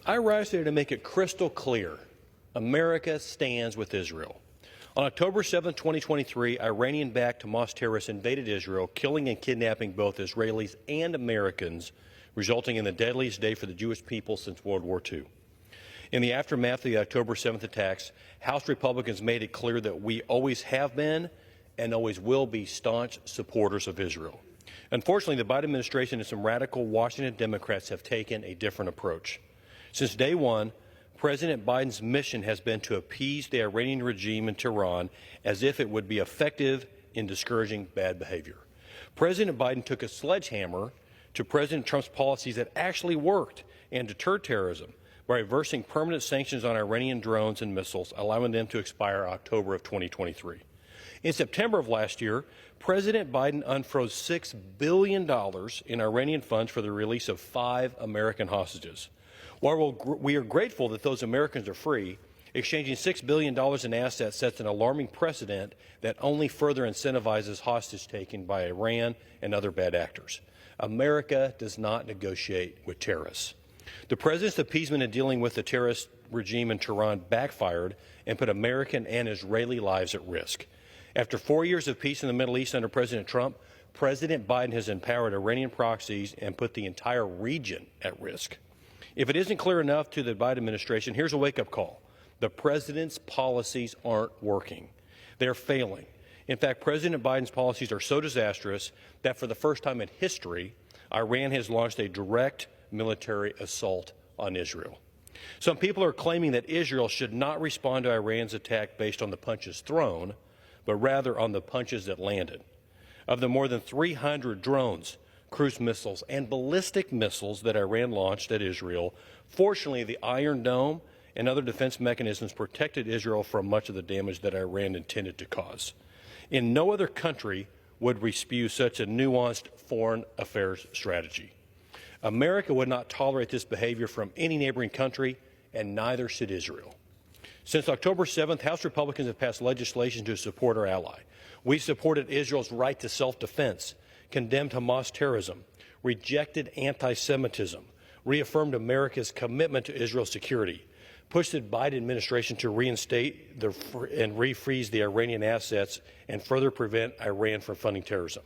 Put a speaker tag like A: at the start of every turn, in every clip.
A: I rise today to make it crystal clear. America stands with Israel. On October 7, 2023, Iranian-backed Hamas terrorists invaded Israel, killing and kidnapping both Israelis and Americans, resulting in the deadliest day for the Jewish people since World War II. In the aftermath of the October 7th attacks, House Republicans made it clear that we always have been and always will be staunch supporters of Israel. Unfortunately, the Biden administration and some radical Washington Democrats have taken a different approach. Since day one, President Biden's mission has been to appease the Iranian regime in Tehran as if it would be effective in discouraging bad behavior. President Biden took a sledgehammer to President Trump's policies that actually worked and deterred terrorism by reversing permanent sanctions on Iranian drones and missiles, allowing them to expire October of 2023. In September of last year, President Biden unfroze $6 billion in Iranian funds for the release of 5 American hostages. While we are grateful that those Americans are free, exchanging $6 billion in assets sets an alarming precedent that only further incentivizes hostage-taking by Iran and other bad actors. America does not negotiate with terrorists. The president's appeasement in dealing with the terrorist regime in Tehran backfired and put American and Israeli lives at risk. After 4 years of peace in the Middle East under President Trump, President Biden has empowered Iranian proxies and put the entire region at risk. If it isn't clear enough to the Biden administration, here's a wake-up call. The president's policies aren't working. They're failing. In fact, President Biden's policies are so disastrous that for the first time in history, Iran has launched a direct military assault on Israel. Some people are claiming that Israel should not respond to Iran's attack based on the punches thrown, but rather on the punches that landed. Of the more than 300 drones, cruise missiles, and ballistic missiles that Iran launched at Israel, fortunately, the Iron Dome and other defense mechanisms protected Israel from much of the damage that Iran intended to cause. In no other country would we spew such a nuanced foreign affairs strategy. America would not tolerate this behavior from any neighboring country, and neither should Israel. Since October 7th, House Republicans have passed legislation to support our ally. We supported Israel's right to self-defense, condemned Hamas terrorism, rejected anti-Semitism, reaffirmed America's commitment to Israel's security, pushed the Biden administration to reinstate and refreeze the Iranian assets and further prevent Iran from funding terrorism.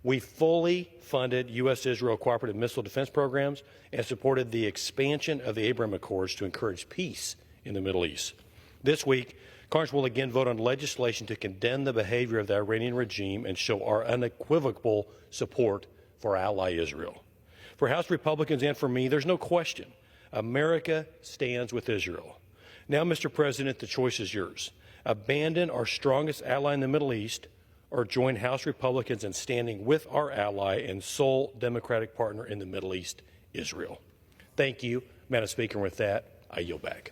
A: We fully funded U.S.-Israel cooperative missile defense programs and supported the expansion of the Abraham Accords to encourage peace in the Middle East. This week, Congress will again vote on legislation to condemn the behavior of the Iranian regime and show our unequivocal support for our ally Israel. For House Republicans and for me, there's no question. America stands with Israel. Now, Mr. President, the choice is yours. Abandon our strongest ally in the Middle East or join House Republicans in standing with our ally and sole Democratic partner in the Middle East, Israel. Thank you, Madam Speaker. And with that, I yield back.